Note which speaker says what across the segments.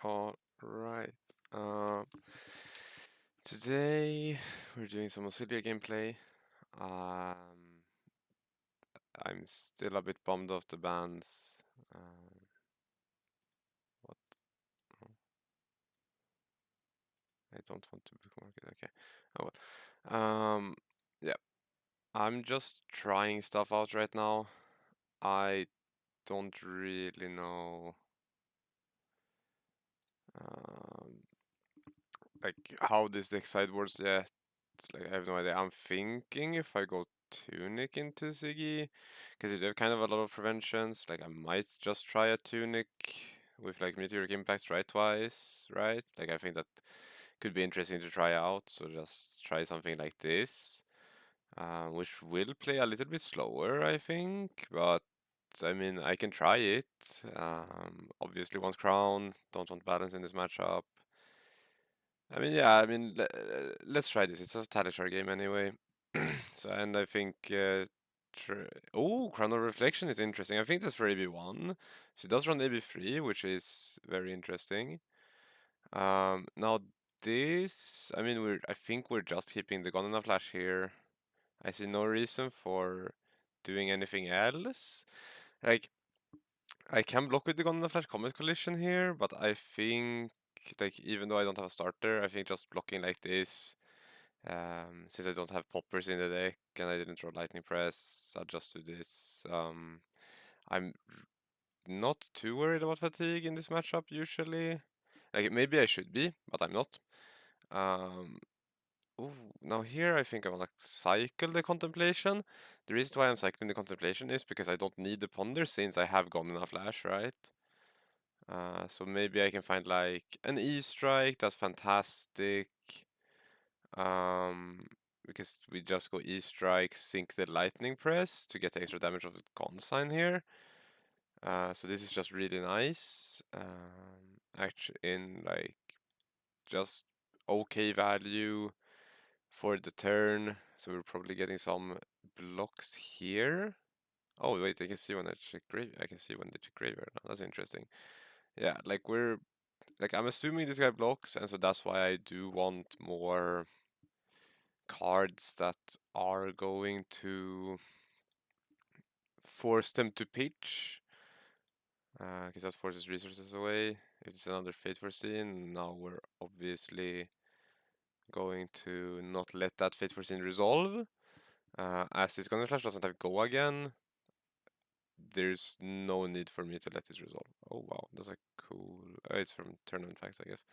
Speaker 1: All right. Today we're doing some Oscilio gameplay. Um, I'm still a bit bummed off the bans. What? Oh, I don't want to bookmark it. Okay. Oh well. Yeah. I'm just trying stuff out right now. I don't really know um, like how this deck sideboards yet. Like I have no idea. I'm thinking if I go Tunic into Ziggy, because you have kind of a lot of preventions. Like I might just try a Tunic with like Meteoric Impacts right twice, right? Like I think that could be interesting to try out. So just try something like this, which will play a little bit slower, I think. But I mean, I can try it. Obviously, wants Crown. Don't want balance in this matchup. I mean, yeah, I mean, let's try this. It's a Talishar game anyway. So, and I think, oh, Chrono Reflection is interesting. I think that's for AB1. So it does run AB3, which is very interesting. Now this, I mean, I think we're just keeping the Gondola Flash here. I see no reason for doing anything else. Like, I can block with the Gondola Flash Comet Collision here, but I think, like, even though I don't have a starter, I think just blocking like this, since I don't have poppers in the deck and I didn't draw Lightning Press, I'll just do this. I'm not too worried about fatigue in this matchup usually. Like, maybe I should be, but I'm not. Um, Ooh, now here I think I want to cycle the Contemplation. The reason why I'm cycling the Contemplation is because I don't need the Ponder since I have gone in a flash, right? So maybe I can find like an E-Strike, that's fantastic. Because we just go E-Strike, sink the Lightning Press to get the extra damage of the Consign here. So this is just really nice. Actually, in like just okay value for the turn. So we're probably getting some blocks here. Oh wait, I can see when I check grave. I can see when they check graveyard now. That's interesting. Yeah, like I'm assuming this guy blocks, and so that's why I do want more cards that are going to force them to pitch. Because that forces resources away. If it's another Fate Foreseen, now we're obviously going to not let that Fate Foreseen resolve. As this Gunner Slash doesn't have Go again, there's no need for me to let this resolve. Oh wow, that's a cool... it's from Tournament Packs, I guess.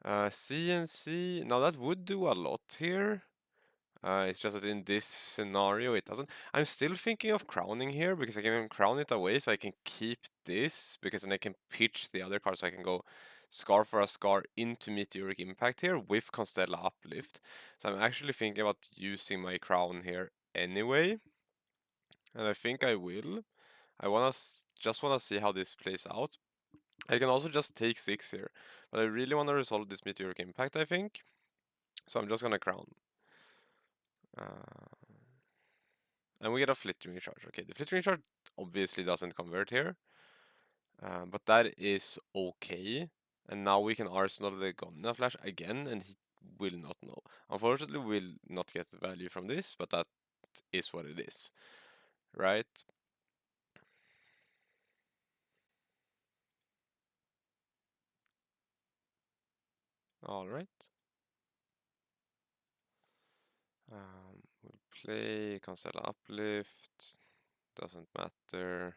Speaker 1: CNC, now that would do a lot here. It's just that in this scenario it doesn't. I'm still thinking of crowning here because I can crown it away so I can keep this because then I can pitch the other card so I can go Scar for a Scar into Meteoric Impact here with Constella Uplift. So I'm actually thinking about using my crown here anyway. And I think I will. I just wanna see how this plays out. I can also just take 6 here, but I really want to resolve this Meteoric Impact, I think. So I'm just gonna crown. Uh, and we get a Flittering Charge. Okay, the Flittering Charge obviously doesn't convert here, but that is okay. And now we can Arsenal the Gonna Flash again, and he will not know. Unfortunately, we'll not get value from this, but that is what it is, right? All right. We'll play Constella Uplift. Doesn't matter.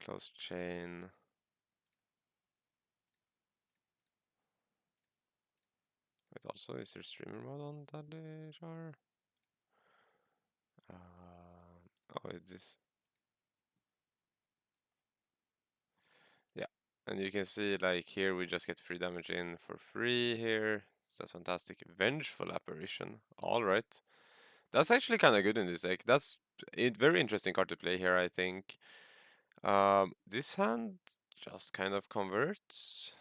Speaker 1: Close chain. Wait, also, is there streamer mode on Talishar? Oh, it is. Yeah, and you can see like here we just get free damage in for free here. That's fantastic. Vengeful Apparition. All right, that's actually kind of good in this deck. That's a very interesting card to play here, I think. This hand just kind of converts.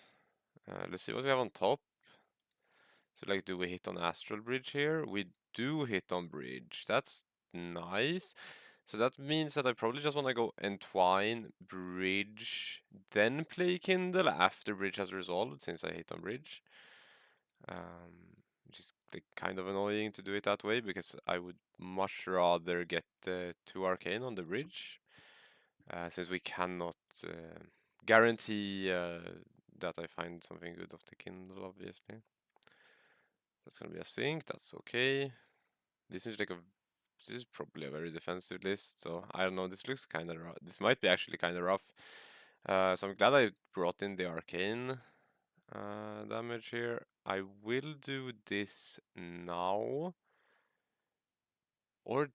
Speaker 1: Let's see what we have on top. So like, do we hit on Astral Bridge here? We do hit on Bridge. That's nice. So that means that I probably just want to go Entwine, Bridge, then play Kindle after Bridge has resolved, since I hate on Bridge. Which is like kind of annoying to do it that way, because I would much rather get 2 Arcane on the Bridge, since we cannot guarantee that I find something good off the Kindle, obviously. That's gonna be a sink, that's okay. This is like a this is probably a very defensive list, so I don't know, this looks kinda rough. This might be actually kinda rough. So I'm glad I brought in the arcane damage here. I will do this now. Or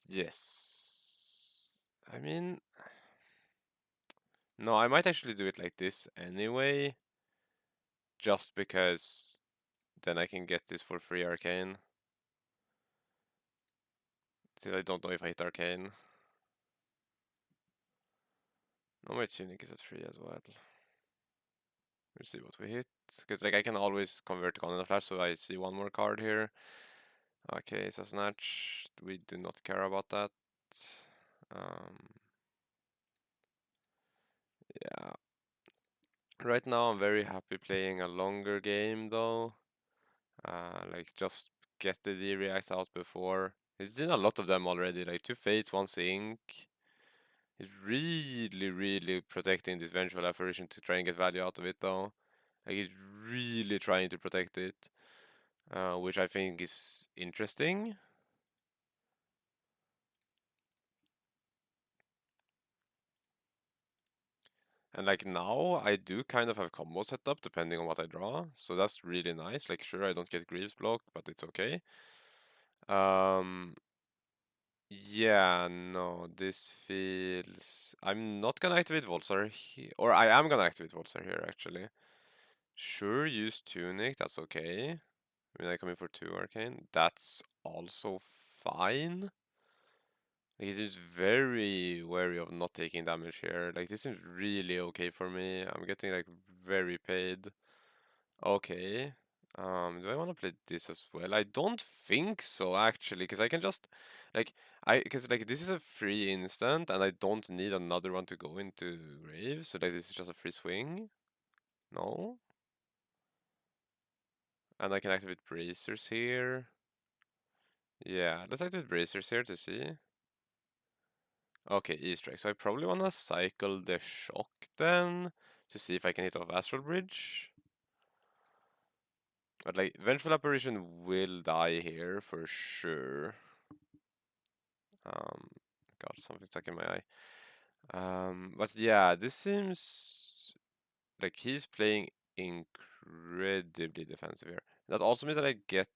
Speaker 1: yes. I mean, no, I might actually do it like this anyway, just because then I can get this for free arcane. Since I don't know if I hit arcane. No, my tunic is at free as well. We'll see what we hit. Because like I can always convert to Continental Flash, so I see one more card here. Okay, it's a snatch. We do not care about that. Um, yeah. Right now I'm very happy playing a longer game though. Like just get the D-reacts out before. He's in a lot of them already, like 2 fates, 1 sync. He's really protecting this vengeful apparition to try and get value out of it though. Like he's really trying to protect it. Which I think is interesting. And like now, I do kind of have combo set up depending on what I draw, so that's really nice. Like sure, I don't get Greaves block, but it's okay. Um, yeah, no, this feels... I'm not gonna activate Volsar here, or I am gonna activate Volsar here actually. Sure, use Tunic, that's okay. I mean, I come in for 2 Arcane, that's also fine. Like, he's very wary of not taking damage here. Like, this seems really okay for me. I'm getting, like, very paid. Okay. Do I want to play this as well? I don't think so, actually, because I can just, like, because, like, this is a free instant, and I don't need another one to go into grave, so, like, this is just a free swing. No? And I can activate bracers here. Yeah, let's activate bracers here to see. Okay, E-strike. So I probably want to cycle the shock then to see if I can hit off Astral Bridge. But like, Vengeful Apparition will die here for sure. God, something stuck in my eye. But yeah, this seems like he's playing incredibly defensive here. That also means that I get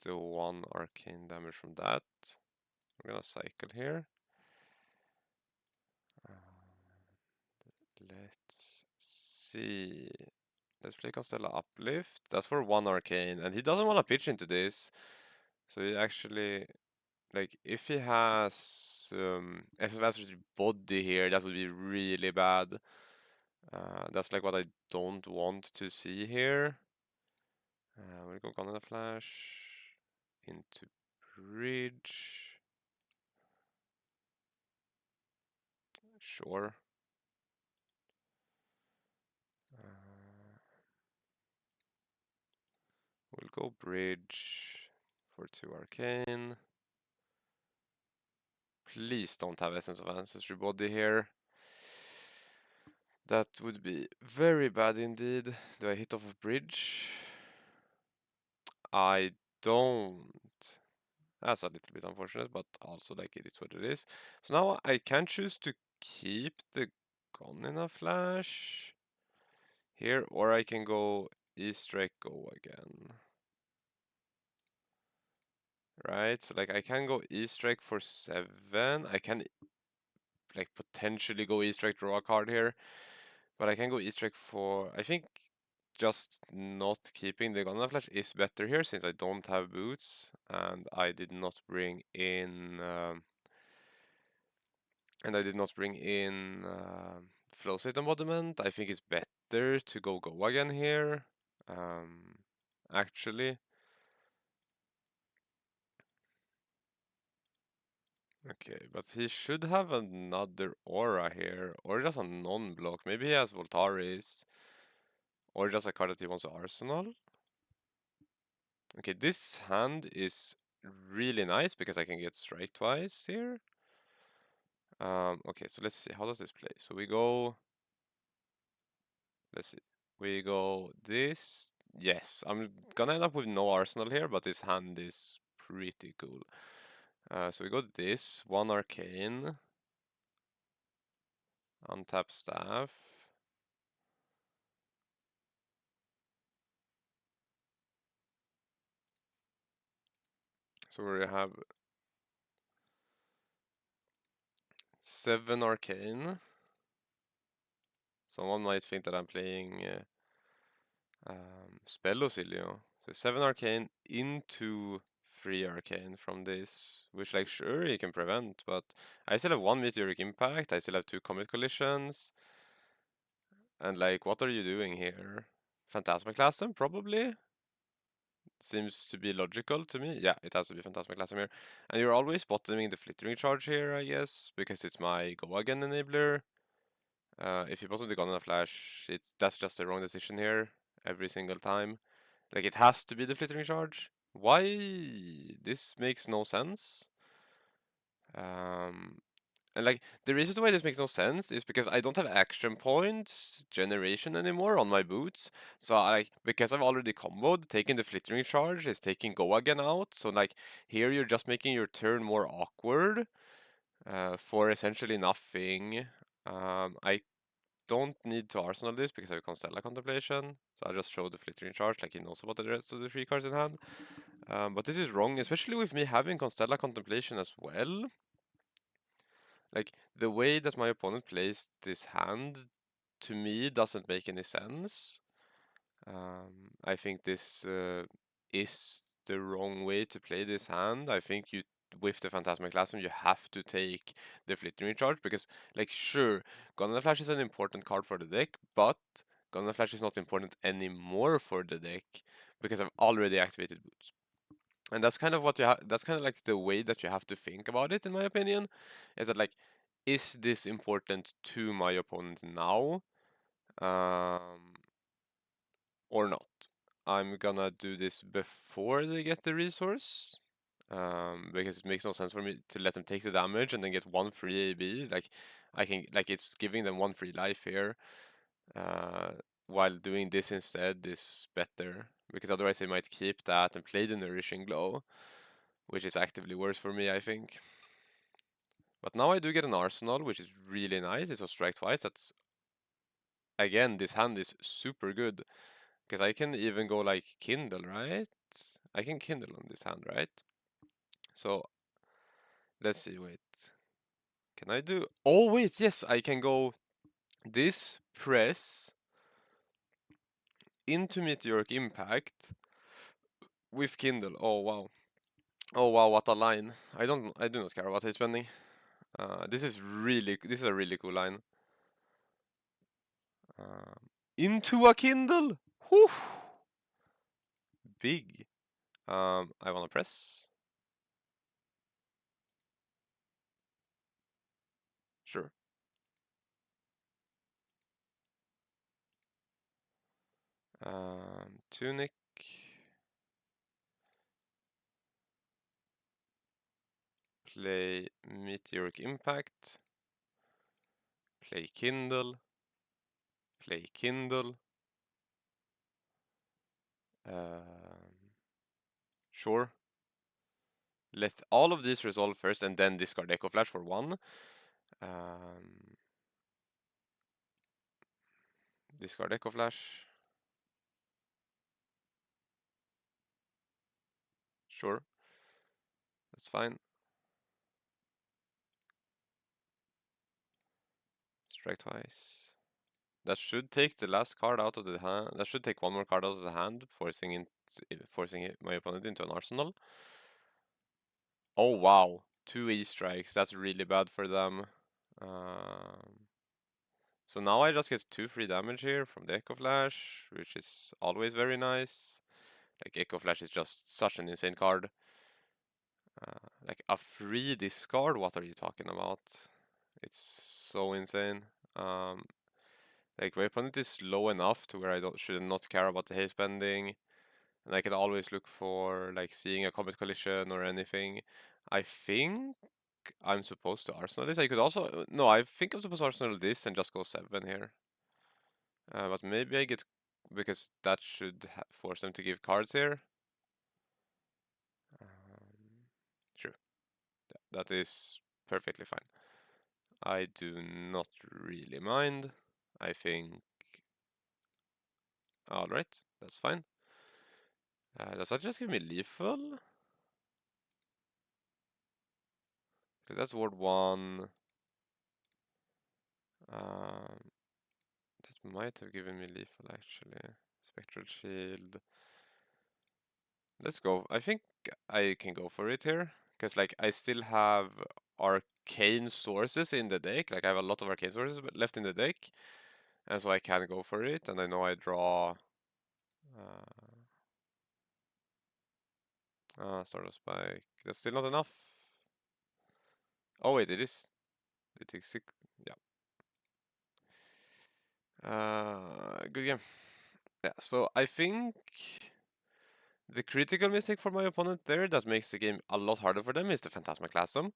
Speaker 1: the 1 arcane damage from that. I'm gonna cycle here. Let's see. Let's play Constella Uplift. That's for 1 arcane, and he doesn't want to pitch into this. So he actually, like, if he has FF body here, that would be really bad. That's like what I don't want to see here. We'll go Gun Flash into Bridge. Sure. We'll go Bridge for 2 arcane. Please don't have Essence of Ancestry body here. That would be very bad indeed. Do I hit off a bridge? I don't. That's a little bit unfortunate, but also like it is what it is. So now I can choose to keep the gun in a flash here, or I can go E-strike go again. Right, so like I can go E-strike for 7. I can like potentially go E-strike draw a card here. But I can go Easter egg for... I think just not keeping the Gunna Flash is better here, since I don't have boots, and I did not bring in... Flow State Embodiment. I think it's better to go again here, actually. Okay, but he should have another aura here, or just a non-block. Maybe he has Voltaris, or just a card that he wants to Arsenal. Okay, this hand is really nice because I can get strike twice here. Okay, so let's see. How does this play? So we go. Let's see. We go this. Yes, I'm gonna end up with no Arsenal here, but this hand is pretty cool. So we go this, one Arcane, untap Staff. So we have 7 Arcane. Someone might think that I'm playing I Oscilio. So 7 Arcane into 3 Arcane from this, which like sure he can prevent, but I still have 1 Meteoric Impact, I still have 2 Comet Collisions, and like what are you doing here? Phantasmaclasm probably? Seems to be logical to me. Yeah, it has to be Phantasmaclasm here. And you're always bottoming the Flittering Charge here, I guess, because it's my Go Again enabler. If you bottom the Gun and a Flash, that's just the wrong decision here every single time. Like it has to be the Flittering Charge. Why? This makes no sense. Um, and like the reason why this makes no sense is because I don't have action points generation anymore on my boots. So I like because I've already comboed, taking the Flittering Charge is taking Go Again out. So like here you're just making your turn more awkward for essentially nothing. I don't need to Arsenal this because I have Constella Contemplation. So I'll just show the Flittering Charge like he knows about the rest of the 3 cards in hand. But this is wrong, especially with me having Constella Contemplation as well. Like, the way that my opponent plays this hand, to me, doesn't make any sense. I think this is the wrong way to play this hand. I think with the Phantasmaclasm, you have to take the Flittering Charge because, like, sure, Gunner Flash is an important card for the deck, but Gunner Flash is not important anymore for the deck because I've already activated Boots. And that's kind of what that's kind of like the way that you have to think about it, in my opinion, is that like, is this important to my opponent now, um, or not? I'm gonna do this before they get the resource, because it makes no sense for me to let them take the damage and then get 1 free AB. Like, I can, like, it's giving them 1 free life here, uh, while doing this instead is better, because otherwise they might keep that and play the Nourishing Glow, which is actively worse for me, I think. But now I do get an Arsenal, which is really nice. It's a strike twice. That's, again, this hand is super good. Because I can even go like Kindle, right? I can Kindle on this hand, right? So, let's see, wait. Can I do... Oh, wait, yes, I can go this press into Meteoric Impact with Kindle. Oh, wow. Oh, wow, what a line. I do not care about his spending. This is a really cool line. Into a Kindle. Whew. Big. I wanna press. Sure. Tunic. Play Meteoric Impact. Play Kindle. Play Kindle. Sure. Let all of these resolve first and then discard Echo Flash for 1. Discard Echo Flash. Sure. That's fine. Strike twice. That should take the last card out of the hand. That should take 1 more card out of the hand, forcing my opponent into an arsenal. Oh wow, 2 E-strikes. That's really bad for them. So now I just get 2 free damage here from the Echo Flash, which is always very nice. Like, Echo Flash is just such an insane card. Like a free discard? What are you talking about? It's so insane. Um, like my opponent is low enough to where I don't should not care about the haste bending, and I can always look for like seeing a Comet Collision or anything. I think I'm supposed to Arsenal this. I could also no. I think I'm supposed to Arsenal this and just go 7 here. But maybe I get because that should force them to give cards here. Sure, that is perfectly fine. I do not really mind. I think, alright, that's fine. Does that just give me lethal? 'Cause that's ward 1. Um, that might have given me lethal actually. Spectral shield. Let's go. I think I can go for it here. Because like I still have arcane sources in the deck. Like I have a lot of arcane sources left in the deck. And so I can go for it. And I know I draw Stardust Spike. That's still not enough. Oh wait, it is. It takes 6. Yeah. Good game. Yeah, so I think the critical mistake for my opponent there that makes the game a lot harder for them is the Phantasmaclasm.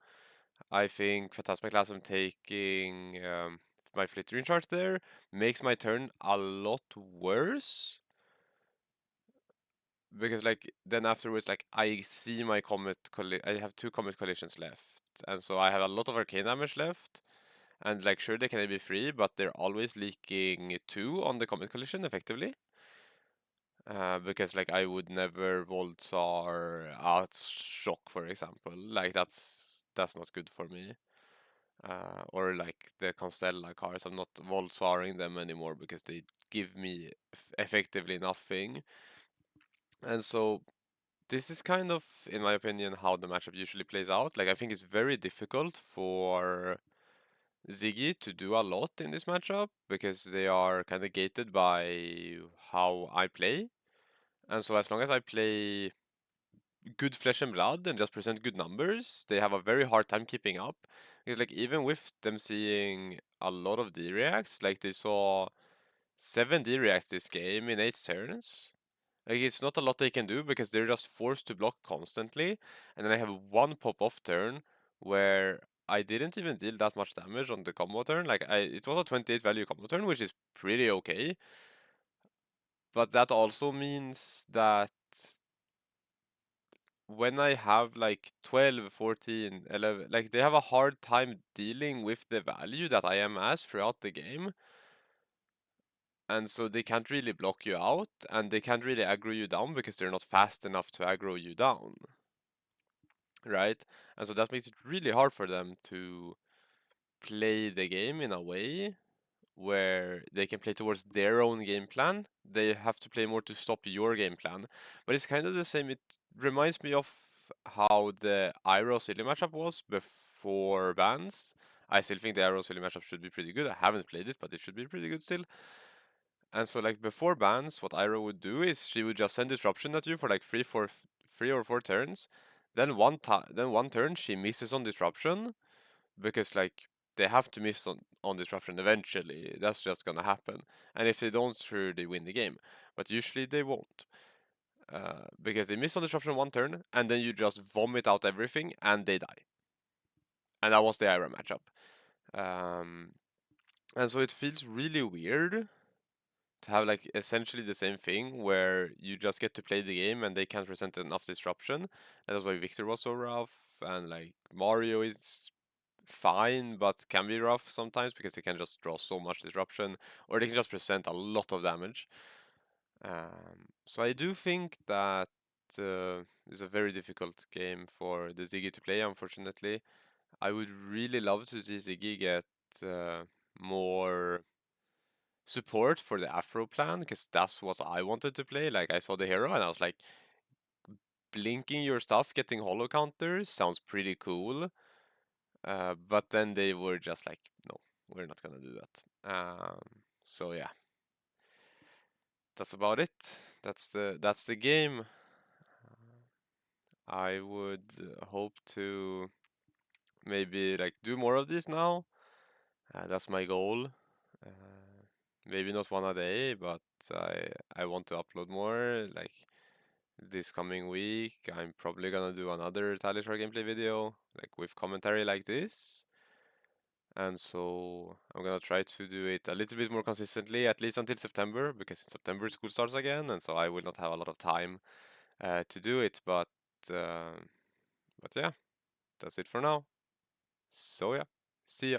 Speaker 1: I think Phantasmaclasm taking my Flittering charge there makes my turn a lot worse. Because like then afterwards, like I see my I have 2 Comet Collisions left. And so I have a lot of arcane damage left. And like sure they can be free, but they're always leaking 2 on the Comet Collision effectively. Because like I would never Voltsar a shock, for example. Like that's not good for me. Or like the Constella cars, I'm not Voltsaring them anymore because they give me effectively nothing. And so this is kind of, in my opinion, how the matchup usually plays out. Like I think it's very difficult for Ziggy to do a lot in this matchup because they are kind of gated by how I play. And so as long as I play good flesh and blood and just present good numbers, they have a very hard time keeping up. Because like even with them seeing a lot of D reacts, like they saw 7 D reacts this game in 8 turns. Like it's not a lot they can do because they're just forced to block constantly. And then I have one pop off turn where I didn't even deal that much damage on the combo turn. Like it was a 28 value combo turn, which is pretty okay. But that also means that when I have like 12, 14, 11, like they have a hard time dealing with the value that I am as throughout the game. And so they can't really block you out and they can't really aggro you down because they're not fast enough to aggro you down. Right? And so that makes it really hard for them to play the game in a way where they can play towards their own game plan. They have to play more to stop your game plan. But it's kind of the same. It reminds me of how the I Oscilio matchup was before bans. I still think the I Oscilio matchup should be pretty good. I haven't played it, but it should be pretty good still. And so like before bans, what Ira would do is she would just send disruption at you for like 3 or 4 turns. Then one turn she misses on disruption because like they have to miss on disruption eventually. That's just gonna happen. And if they don't, sure they win the game. But usually they won't. Because they miss on disruption one turn, and then you just vomit out everything, and they die. And that was the Ira matchup. Um, and so it feels really weird to have like essentially the same thing where you just get to play the game and they can't present enough disruption. And that's why Victor was so rough, and like Mario is fine but can be rough sometimes because they can just draw so much disruption or they can just present a lot of damage. So I do think that is a very difficult game for the Ziggy to play, unfortunately. I would really love to see Ziggy get more support for the Afro plan because that's what I wanted to play. Like I saw the hero and I was like, blinking your stuff, getting holo counters sounds pretty cool. But then they were just like, no, we're not gonna do that. So yeah, that's about it. That's the game. I would hope to maybe like do more of this now. That's my goal. Maybe not one a day, but I want to upload more. Like this coming week, I'm probably gonna do another Talishar gameplay video, like with commentary like this. And so I'm gonna try to do it a little bit more consistently, at least until September, because in September school starts again, and so I will not have a lot of time to do it. Uh, but yeah, that's it for now. So yeah, see ya.